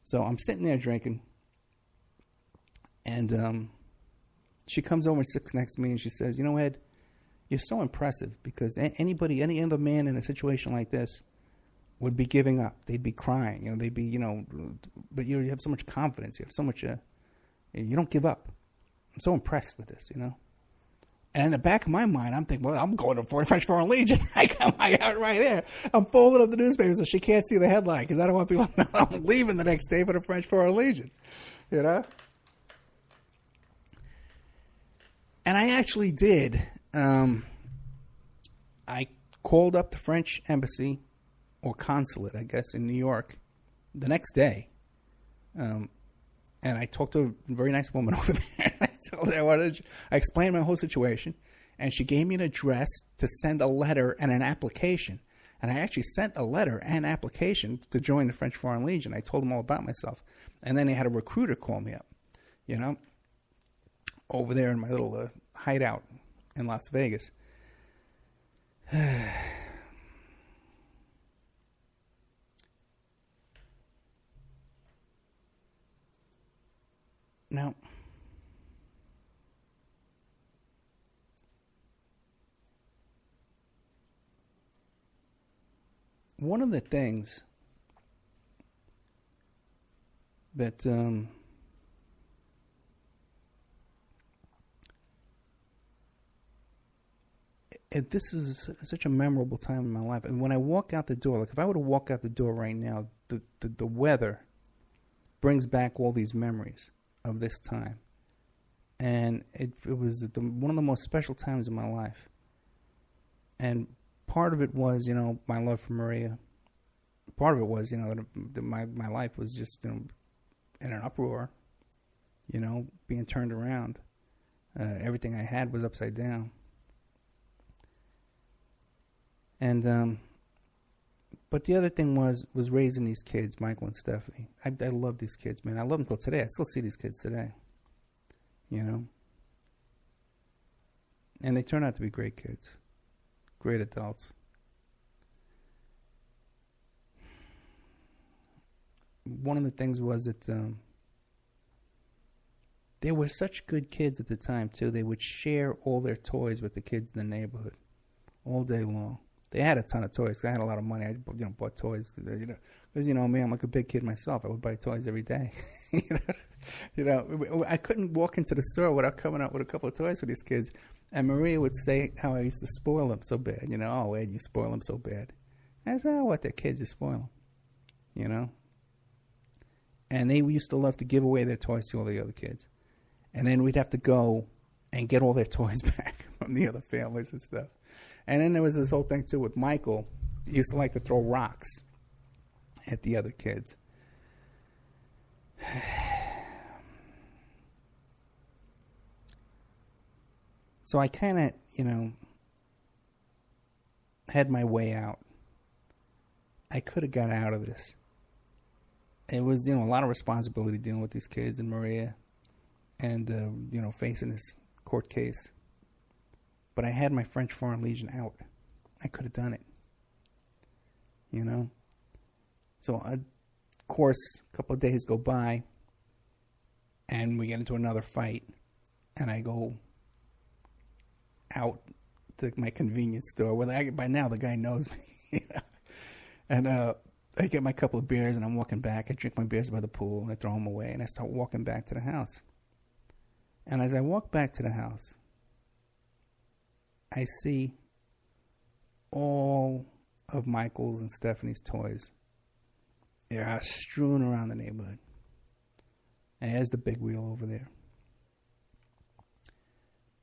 So I'm sitting there drinking. And she comes over and sits next to me and she says, Ed, you're so impressive because any other man in a situation like this would be giving up. They'd be crying. They'd be, but you have so much confidence. You have so much, you don't give up. I'm so impressed with this, And in the back of my mind, I'm thinking, well, I'm going to French Foreign Legion. I got my out right there. I'm folding up the newspaper so she can't see the headline because I don't want people to know I'm leaving the next day for the French Foreign Legion, And I actually did. I called up the French embassy or consulate, I guess, in New York the next day. And I talked to a very nice woman over there. I told her I explained my whole situation, and she gave me an address to send a letter and an application. And I actually sent a letter and application to join the French Foreign Legion. I told them all about myself. And then they had a recruiter call me up, over there in my little hideout in Las Vegas. Now, one of the things that this is such a memorable time in my life. And when I walk out the door, like if I were to walk out the door right now, the weather brings back all these memories of this time. And it was one of the most special times in my life. And part of it was, my love for Maria. part of it was, that my life was just in an uproar, being turned around. Everything I had was upside down. And but the other thing was raising these kids, Michael and Stephanie. I love these kids, man. I love them till today. I still see these kids today, And they turn out to be great kids, great adults. One of the things was that they were such good kids at the time, too. They would share all their toys with the kids in the neighborhood all day long. They had a ton of toys. I had a lot of money. I bought toys, because, me, I'm like a big kid myself. I would buy toys every day. I couldn't walk into the store without coming up with a couple of toys for these kids. And Maria would say how I used to spoil them so bad. Oh, Ed, you spoil them so bad. I said, oh, what, they're kids, you spoil them, And they used to love to give away their toys to all the other kids. And then we'd have to go and get all their toys back from the other families and stuff. And then there was this whole thing, too, with Michael. He used to like to throw rocks at the other kids. So I kind of, had my way out. I could have got out of this. It was, a lot of responsibility dealing with these kids and Maria and, facing this court case. But I had my French Foreign Legion out. I could have done it. So, of course, a couple of days go by, and we get into another fight, and I go out to my convenience store. Well, by now, the guy knows me. And I get my couple of beers, and I'm walking back. I drink my beers by the pool, and I throw them away, and I start walking back to the house. And as I walk back to the house, I see all of Michael's and Stephanie's toys. They're strewn around the neighborhood. And there's the big wheel over there.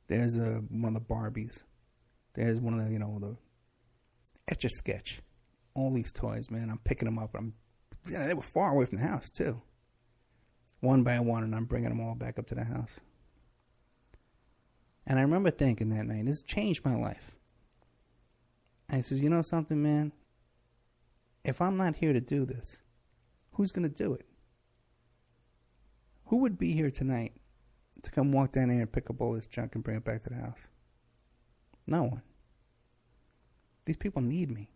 There's one of the Barbies. There's one of the, the Etch-a-Sketch. All these toys, man. I'm picking them up. They were far away from the house, too. One by one, and I'm bringing them all back up to the house. And I remember thinking that night, this changed my life. I says, you know something, man? If I'm not here to do this, who's going to do it? Who would be here tonight to come walk down here and pick up all this junk and bring it back to the house? No one. These people need me.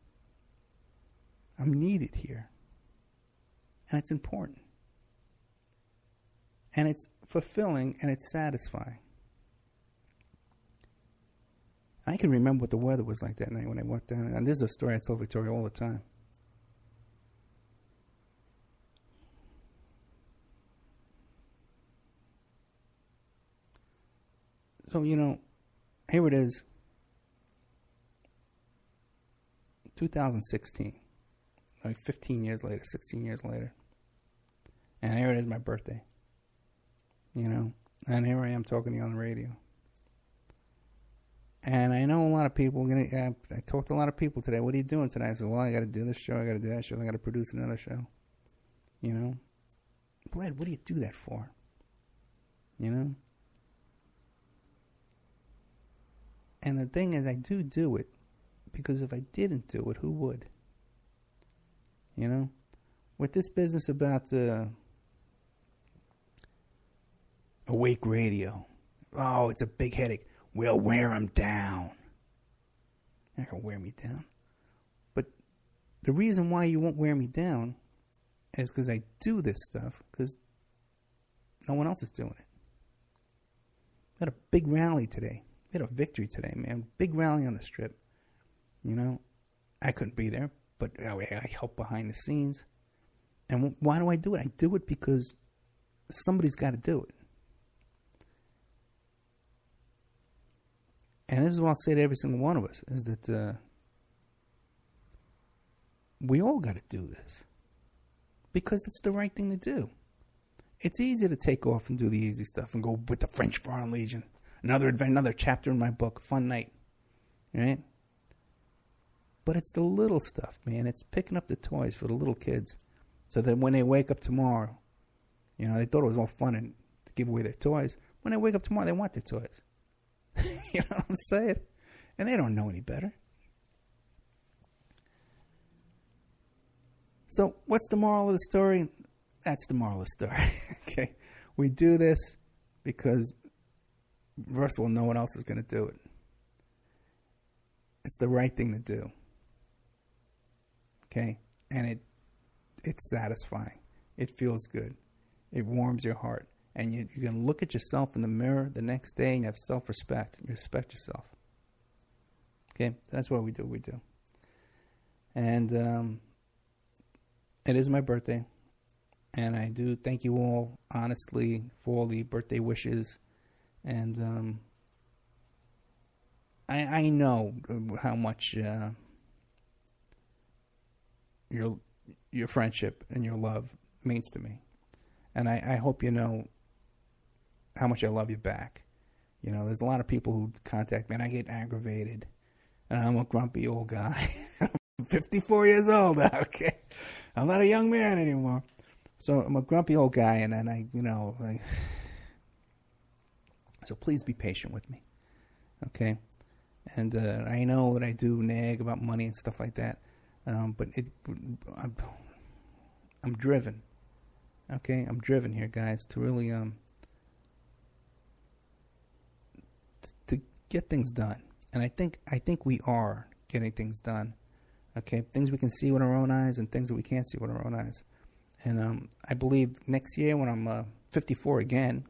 I'm needed here. And it's important. And it's fulfilling and it's satisfying. I can remember what the weather was like that night when I walked down. And this is a story I tell Victoria all the time. So, here it is. 2016. Like 15 years later, 16 years later. And here it is, my birthday. And here I am talking to you on the radio. And I know a lot of people, I talked to a lot of people today. What are you doing tonight? I said, well, I got to do this show. I got to do that show. I got to produce another show. Bled, what do you do that for? And the thing is, I do it because if I didn't do it, who would? With this business about awake radio. Oh, it's a big headache. We'll wear them down. You're not going to wear me down. But the reason why you won't wear me down is because I do this stuff because no one else is doing it. We had a big rally today. We had a victory today, man. Big rally on the Strip. I couldn't be there, but I helped behind the scenes. And why do I do it? I do it because somebody's got to do it. And this is what I'll say to every single one of us, is that we all got to do this. Because it's the right thing to do. It's easy to take off and do the easy stuff and go with the French Foreign Legion. Another chapter in my book, fun night. Right? But it's the little stuff, man. It's picking up the toys for the little kids so that when they wake up tomorrow, you know, they thought it was all fun and to give away their toys. When they wake up tomorrow, they want their toys. You know what I'm saying? And they don't know any better. So what's the moral of the story? That's the moral of the story. Okay? We do this because, first of all, no one else is going to do it. It's the right thing to do. Okay? And it's satisfying. It feels good. It warms your heart. And you can look at yourself in the mirror the next day and you have self-respect. You respect yourself. Okay? That's what we do. And it is my birthday. And I do thank you all, honestly, for all the birthday wishes. And I know how much your friendship and your love means to me. And I hope you know how much I love you back. You know, there's a lot of people who contact me and I get aggravated. And I'm a grumpy old guy. I'm 54 years old, okay? I'm not a young man anymore. So I'm a grumpy old guy, and I so please be patient with me, okay? And I know that I do nag about money and stuff like that, but I'm driven, okay? I'm driven here, guys, to really to get things done, and I think we are getting things done, okay? Things we can see with our own eyes, and things that we can't see with our own eyes. And I believe next year when I'm 54 again,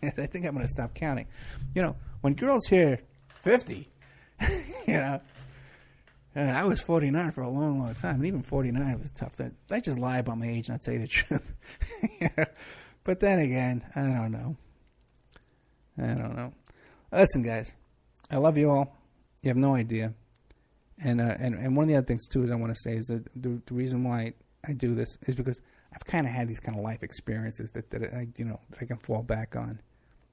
I think I'm going to stop counting. You know, when girls hear 50, you know, and I was 49 for a long, long time. And even 49 was tough. I just lie about my age and I tell you the truth. Yeah. But then again, I don't know. Listen, guys, I love you all. You have no idea. And one of the other things, too, is I want to say is that the reason why I do this is because I've kind of had these kind of life experiences that I can fall back on.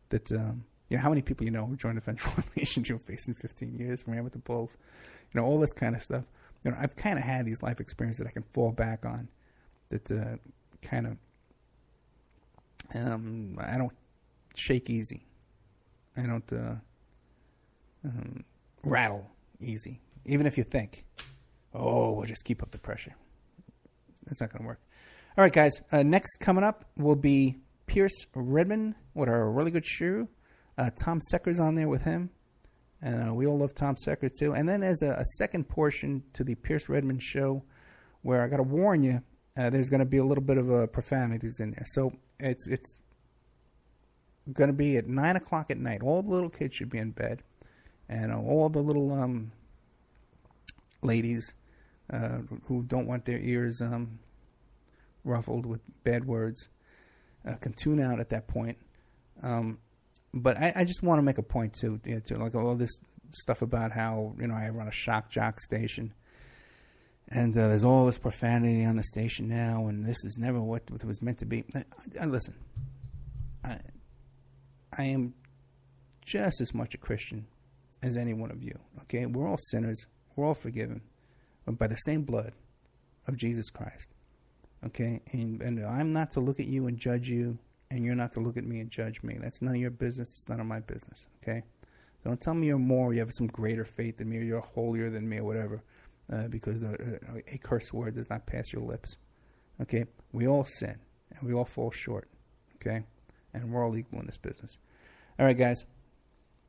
That how many people who joined a vengeful relationship facing 15 years, ran with the bulls, all this kind of stuff. I've kind of had these life experiences that I can fall back on. That kind of I don't shake easy. I don't rattle easy. Even if you think, we'll just keep up the pressure. It's not going to work. All right, guys. Next coming up will be Pierce Redmond with our really good shoe. Tom Secker's on there with him. And we all love Tom Secker, too. And then there's a second portion to the Pierce Redmond show where I got to warn you, there's going to be a little bit of profanities in there. So it's going to be at 9 o'clock at night. All the little kids should be in bed. And all the little ladies who don't want their ears ruffled with bad words can tune out at that point. But I just want to make a point too, to like all this stuff about how I run a shock jock station, and there's all this profanity on the station now, and this is never what it was meant to be. Listen, I am just as much a Christian as any one of you. Okay, we're all sinners. We're all forgiven by the same blood of Jesus Christ. Okay, and I'm not to look at you and judge you, and you're not to look at me and judge me. That's none of your business. It's none of my business. Okay, so don't tell me you're more. You have some greater faith than me, or you're holier than me, or whatever, because a curse word does not pass your lips. Okay, we all sin and we all fall short. Okay, and we're all equal in this business. All right, guys.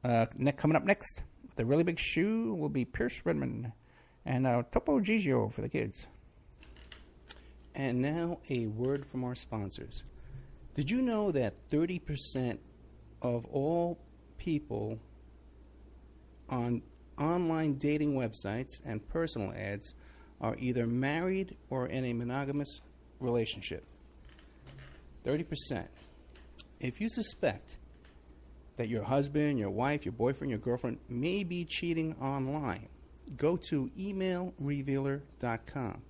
Coming up next, with a really big shoe, will be Pierce Redmond and Topo Gigio for the kids. And now a word from our sponsors. Did you know that 30% of all people on online dating websites and personal ads are either married or in a monogamous relationship? 30%. If you suspect that your husband, your wife, your boyfriend, your girlfriend may be cheating online, go to emailrevealer.com.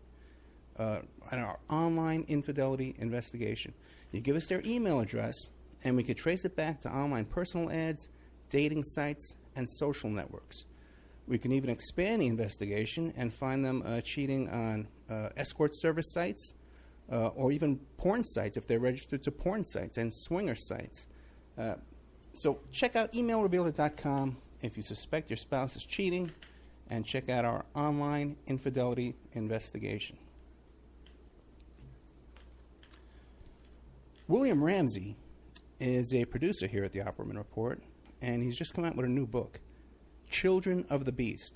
Our online infidelity investigation. You give us their email address, and we could trace it back to online personal ads, dating sites, and social networks. We can even expand the investigation and find them cheating on escort service sites or even porn sites if they're registered to porn sites and swinger sites. So check out emailrevealer.com if you suspect your spouse is cheating, and check out our online infidelity investigation. William Ramsey is a producer here at the Opperman Report, and he's just come out with a new book, Children of the Beast,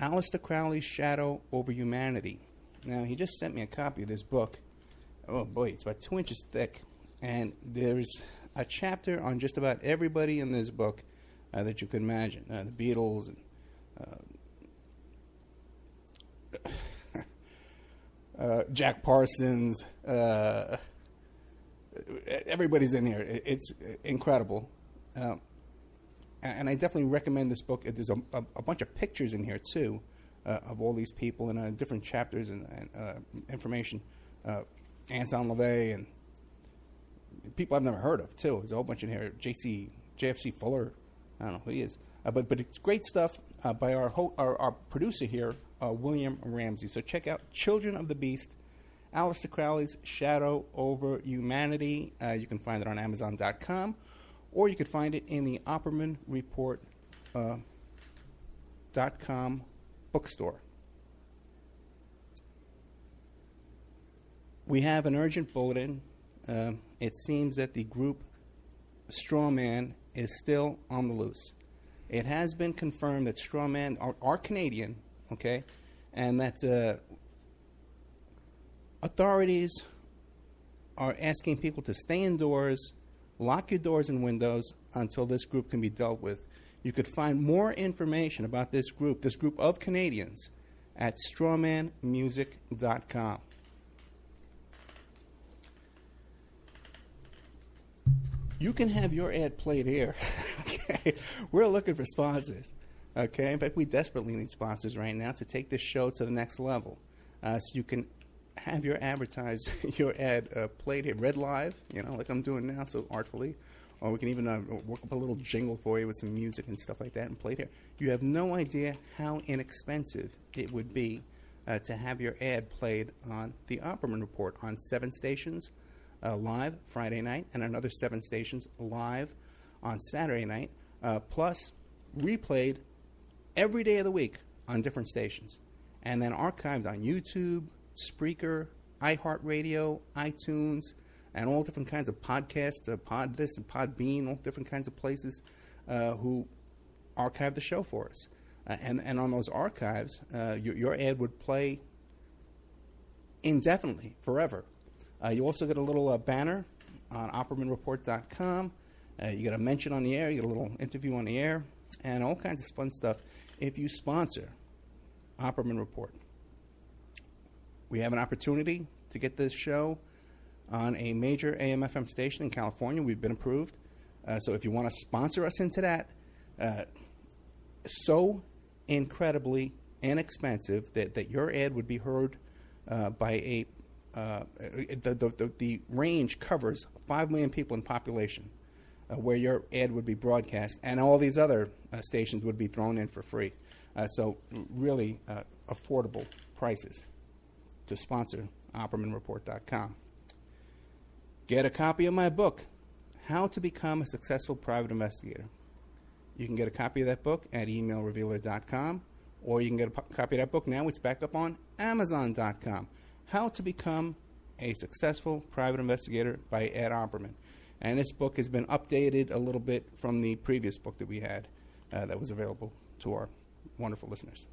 Aleister Crowley's Shadow Over Humanity. Now, he just sent me a copy of this book. Oh boy, it's about 2 inches thick, and there's a chapter on just about everybody in this book that you can imagine. The Beatles, and Jack Parsons, everybody's in here. It's incredible. And I definitely recommend this book. There's a bunch of pictures in here, too, of all these people and different chapters and information. Anselm LaVey and people I've never heard of, too. There's a whole bunch in here. JFC Fuller. I don't know who he is. But it's great stuff by our producer here, William Ramsey. So check out Children of the Beast, Aleister Crowley's Shadow Over Humanity. You can find it on Amazon.com, or you could find it in the Opperman Report.com bookstore. We have an urgent bulletin. It seems that the group Strawman is still on the loose. It has been confirmed that Strawman are Canadian, okay, and that authorities are asking people to stay indoors, lock your doors and windows until this group can be dealt with. You could find more information about this group of Canadians, at strawmanmusic.com. You can have your ad played here. Okay, we're looking for sponsors. Okay, in fact, we desperately need sponsors right now to take this show to the next level. So you can have your ad played here, read live, like I'm doing now, so artfully. Or we can even work up a little jingle for you with some music and stuff like that and play it here. You have no idea how inexpensive it would be to have your ad played on the Opperman Report on 7 stations live Friday night, and another 7 stations live on Saturday night, plus replayed every day of the week on different stations, and then archived on YouTube, Spreaker, iHeartRadio, iTunes, and all different kinds of podcasts, Pod This and Podbean, all different kinds of places who archive the show for us. And on those archives, your ad would play indefinitely, forever. You also get a little banner on OppermanReport.com. You get a mention on the air. You get a little interview on the air, and all kinds of fun stuff if you sponsor Opperman Report. We have an opportunity to get this show on a major AM/FM station in California. We've been approved. So if you want to sponsor us into that, so incredibly inexpensive that your ad would be heard by the range covers 5 million people in population where your ad would be broadcast, and all these other stations would be thrown in for free. So really affordable prices to sponsor OppermanReport.com. Get a copy of my book, How to Become a Successful Private Investigator. You can get a copy of that book at emailrevealer.com, or you can get a copy of that book now. It's back up on Amazon.com. How to Become a Successful Private Investigator by Ed Opperman. And this book has been updated a little bit from the previous book that we had that was available to our wonderful listeners.